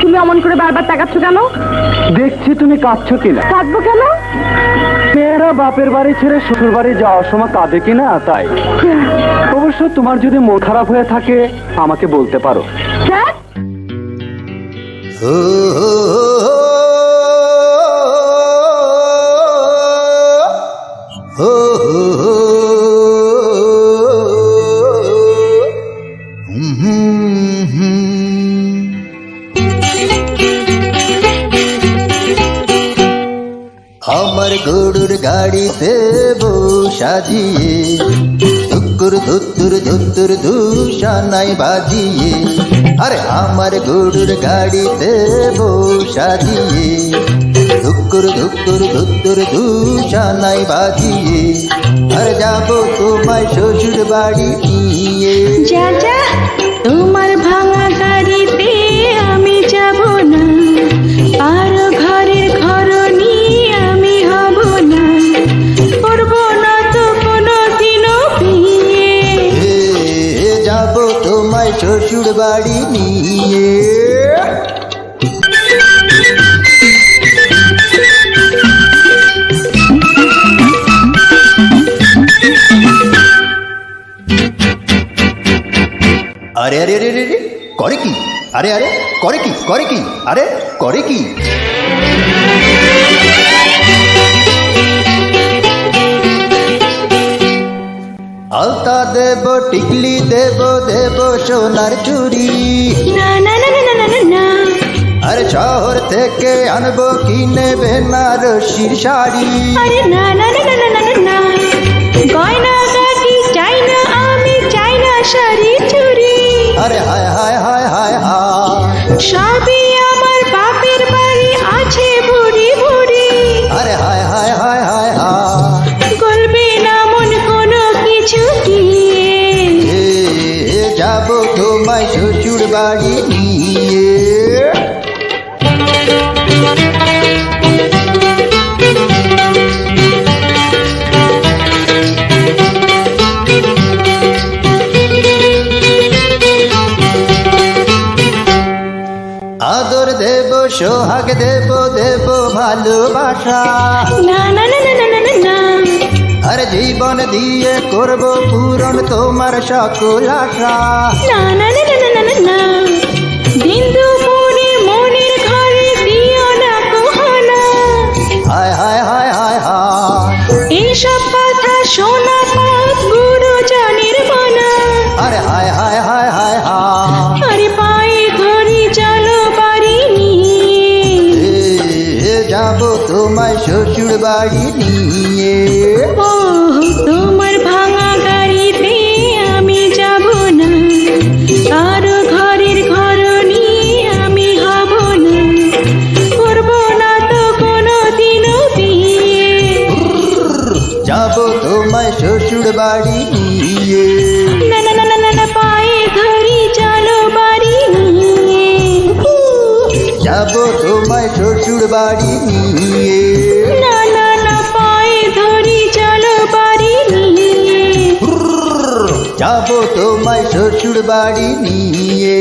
তুমি অমন করে বারবার তাকাচ্ছ কেন? দেখছি তুমি কাঁদছো কিনা। কাঁদবো কেন? মেয়েরা বাপের বাড়ি ছেড়ে শ্বশুর বাড়ি যাওয়ার সময় কাঁদে কিনা তাই। অবশ্য তোমার যদি মন খারাপ হয়ে থাকে আমাকে বলতে পারো। আমার গরুর গাড়িতে বউ সাজিয়ে ধুকুর ধুতুর ধুতুর ধূষানাই বাজিয়ে, আরে আমার গরুর গাড়িতে বউ সাজিয়ে ধুকুর ধুকুর ধুতুর ধূষানাই বাজিয়ে, আর যাবো তোমায় শ্বশুর বাড়ি নিয়ে। যা যা, তোমার ভাঙা গাড়িতে আমি যাব না, আর ঘরের ঘরনি আমি হব না, করব না তো কোনোদিনও বিয়ে। যাবো তোমায় শ্বশুর বাড়ি নিয়ে। আরে আরে আরে আরে করে কি? আরে আরে করে কি? করে কি? আরে করে কি? আলতা দেব, টিকলি দেব, দেব সোনার চুড়ি। না না না না না না না, আরে শহর থেকে আনবো কিনে বেনারসির শাড়ি। আরে না না না না না না না, গয়না গাটি চাই না, আমি চাই না শাড়ি চুড়ি। আরে হায় হায় হায় হায় হায়, সবই আমার বাপের বাড়ি আছে ভুরি ভুরি। আরে হায় হায় হায় হায় হায়, গলবে না মন কোনো কিছু দিয়ে। যাবো তোমায় শ্বশুর বাড়ি নিয়ে। আদর দেব, সোহাগ দেব, দেব ভালোবাসা। না না না না না না না না, আর জীবন দিয়ে করব পূরণ তোমার সকল আশা। না না না না না না না, দিন দুপুরে মনের ঘরে দিও না কহনা। হায় হায় হায় হায় হায়, এইসব কথা শোনা পাপ গুরুজনের বনা। আরে হায় হায় হায় হায় হায়, আরে পায়ে ধরি চলো বাড়ি নিয়ে। যাবো তোমায় শ্বশুর বাড়ি নিয়ে। ও তোমার ভাঙা গাড়িতে আমি যাব না, আর ঘরের ঘরনি আমি হব না, করব না তো কোনোদিনও বিয়ে। যাবো তোমায় শ্বশুর বাড়ি নিয়ে। না না না না না না, পায়ে ধরি চলো বাড়ি নিয়ে। যাবো তোমায় শ্বশুর বাড়ি নিয়ে। না না না, পায়ে ধরি চলো বাড়ি নিয়ে। যাবো তোমায় শ্বশুর বাড়ি নিয়ে।